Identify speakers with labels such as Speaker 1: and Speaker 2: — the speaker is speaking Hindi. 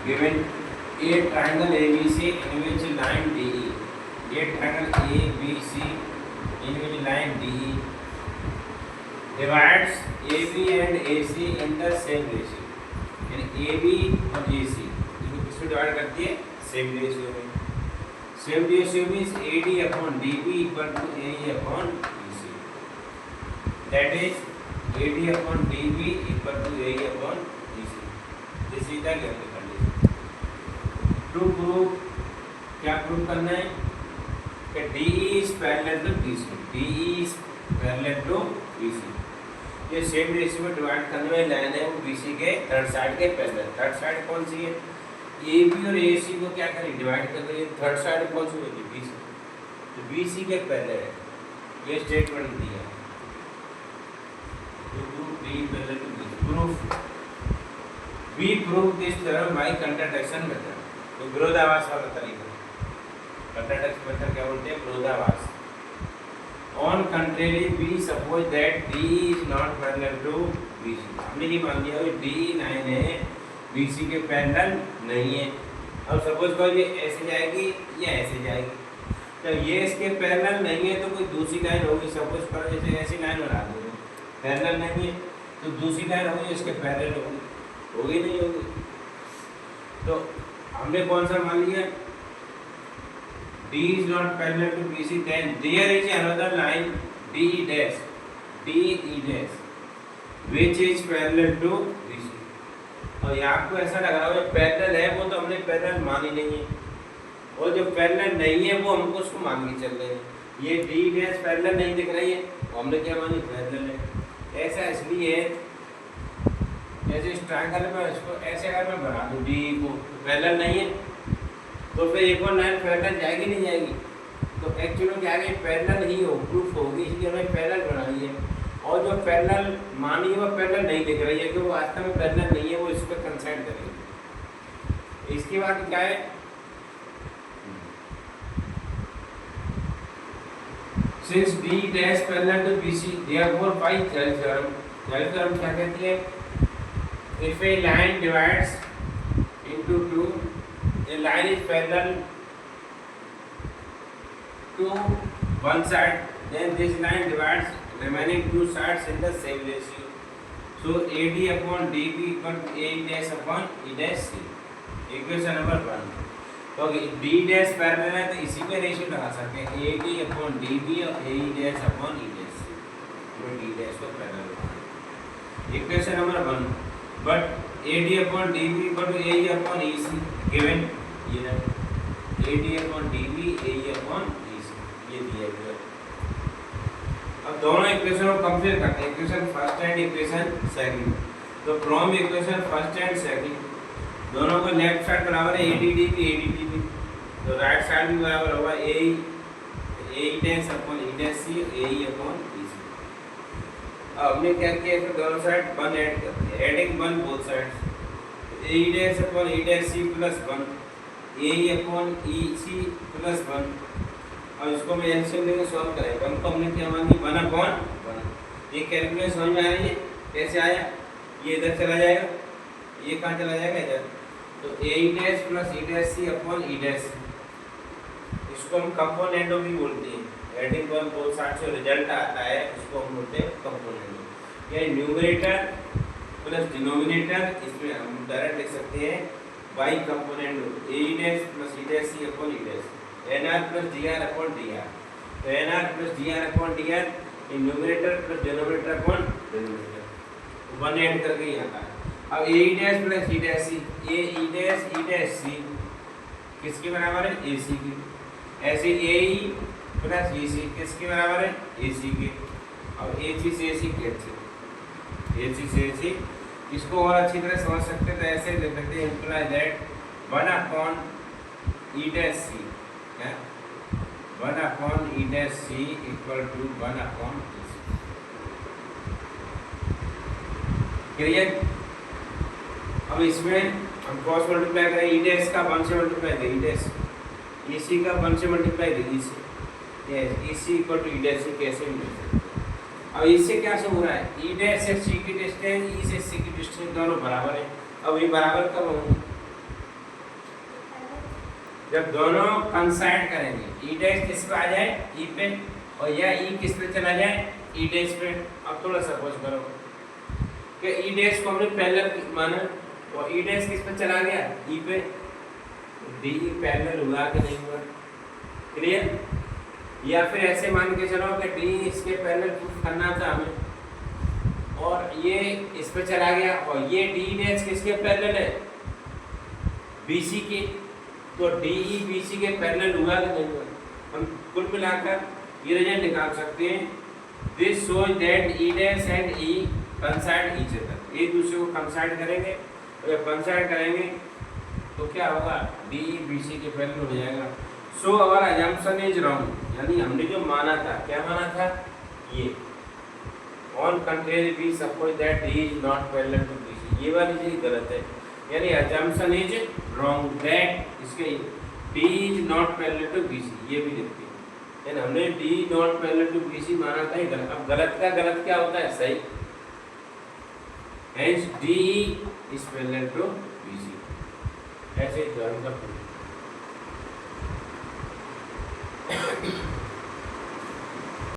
Speaker 1: given a triangle ABC in which line DE, a triangle ABC in which line DE divides AB and AC in the same ratio, यानी AB और AC इनको किसमें डिवाइड करती है? सेम रेशियो में। Same ratio means AD upon DB equal to AE upon BC, that is AD upon DB equal to AE upon BC। This is the given condition. To prove, क्या प्रूव करना है कि DE is parallel to BC, DE is parallel to BC। ये सेम रेशियो में डिवाइड करने वाली लाइन है वो BC के थर्ड साइड के पैरेलल। थर्ड साइड कौन सी है? AB और AC को क्या करें? डिवाइड कर रही है। थर्ड साइड कौन सी होगी? BC, तो BC के पैरेलल है। ये स्टेटमेंट दिया है। Proof, we prove this theorem by contradiction method. तो विरोधाभास वाला तरीका, कंट्राडिक्शन मेथड क्या बोलते हैं? विरोधाभास। On contrary we suppose that DE is not parallel to BC। हमने ये मान लिया कि DE लाइन है BC के पैरेलल नहीं है। अब सपोज करो ये ऐसे जाएगी या ऐसे जाएगी, तो ये इसके पैरेलल नहीं है तो कोई दूसरी लाइन होगी। सपोज करो जैसे ऐसी लाइन बना दो, पैरेलल नहीं है तो दूसरी लाइन होगी इसके पैरेलल होगी नहीं होगी। तो हमने कौन सा मान लिया? D is not parallel to BC, then there is another line DE dash, DE dash, which is parallel to BC। और ये आपको ऐसा लग रहा है पैरेलल है, वो तो हमने पैरेलल मानी नहीं है, और जो पैरेलल नहीं है वो हमको उसको मान के चल रहे हैं। ये D डैश पैरेलल नहीं दिख रही है, हमने क्या मानी? पैरेलल है। ऐसा इसलिए जैसे इस ट्रायंगल में इसको ऐसे अगर मैं बना दूँ DE को, पैरेलल नहीं है तो फिर एक और लाइन पैरेलल जाएगी नहीं जाएगी? तो एक्चुअली क्या है? पैरेलल ही हो, प्रूफ होगी, इसलिए हमें पैरेलल बनाई है। और जो पैरेलल मानी है वो पैरेलल नहीं दिख रही है, क्योंकि वो वास्तव में पैरेलल नहीं है, वो इस पर कंसाइड करेगी। इसके बाद क्या है? Since D dash parallel to BC, therefore by Thales theorem, Thales theorem क्या कहती है? If a line divides into two, a line is parallel to one side, then this line divides remaining two sides in the same ratio, so AD upon DB equal to A dash upon E dash C। Equation number 1। तो D dash पैरेलल है तो इसी पे रेशियो लगा सकते हैं, AD upon DB और AE dash upon E dash C, तो D dash को parallel banana. Equation number 1, but AD upon DB equal to AE upon EC given, ये ना AD upon DB AE upon EC ये दिया गया। अब दोनों इक्वेशन को कंपेयर करते हैं, equation first and equation second. तो from equation first and second दोनों को लेफ्ट साइड बराबर है AD DB AD DB, तो राइट साइड भी बराबर होगा AE dash upon E dash C AE upon EC। अब हमने क्या किया है? दोनों साइड 1 ऐड कर दिया, adding 1 both sides, AE dash upon E dash C plus 1 AE upon EC plus 1। और इसको मैं एलसीएम लेके सॉल्व करें, 1 को हमने क्या मानी? 1 अपॉन 1। ये कैलकुलेशन समझ में आ रही है कैसे आया? ये इधर चला जाएगा, ये कहाँ चला जाएगा? इधर। तो AE dash plus E dash C upon E dash, इसको हम कंपोनेंट भी बोलते हैं। एडिंग 1 बोथ साइड से रिजल्ट आता है, इसको हम बोलते हैं कंपोनेंट। ये न्यूमरेटर प्लस डिनोमिनेटर, इसमें हम डायरेक्ट लिख सकते हैं by component AE dash plus E dash C upon E dash, NR plus DR upon DR। तो NR plus DR upon DR numerator plus denominator upon denominator, 1 add करके यहाँ का। अब AE dash plus E dash C, AE dash E dash C किसके बराबर है? AC की। ऐसे AE प्लस EC किसके बराबर है? AC के। अब AC से AC कैंसिल, AC से AC। इसको और अच्छी तरह समझ सकते तो ऐसे लिख सकते हैं, imply that 1 upon E dash C, क्या 1 upon E dash C equal to 1 upon EC। Clear? अब इसमें हम क्रॉस मल्टीप्लाई करें, E डैश का 1 से मल्टीप्लाई करें E डैश, EC का 1 से मल्टीप्लाई करें EC, EC equal to E dash कैसे मिल सकता है? अब इससे क्या से हो रहा है? E डैश से C की डिस्टेंस, E से C की डिस्टेंस दोनों बराबर है। अब ये बराबर कब होंगे? जब दोनों कंसाइड करेंगे, ई डैश किस पे आ जाए, ई पे, और या ई किस पे चला जाए, ई डैश पे। अब थोड़ा सपोज करो कि ई डैश को हमने पैरेलल माना और ई डैश किस पे चला गया, ई पे, डी पैरेलल हुआ कि नहीं हुआ, क्लियर। या फिर ऐसे मान के चलो कि डी इसके पैरेलल प्रूफ करना था हमें और ये इस पे चला गया और ये डी डैश किसके पैरेलल है, बीसी के, तो डीई बीसी के पैरेलल हुआ कि नहीं हुआ। हम कुल मिलाकर ये रिजल्ट निकाल सकते हैं, this shows that E dash and E कंसाइड each other, एक दूसरे को कंसाइड करेंगे और जब कंसाइड करेंगे तो क्या होगा, डीई बीसी के पैरेलल हो जाएगा। So our assumption is wrong, यानी हमने जो माना था, क्या माना था, ये on contrary we suppose that D is not parallel to BC, ये वाली चीज गलत है, यानी अजम्पशन इज रॉन्ग दैट इसके D is not parallel to BC, ये भी लिखते हैं, यानी हमने D not parallel to BC माना था, गलत। अब गलत का गलत क्या होता है, सही, hence D is parallel to BC, ऐसे ध्यान रखो।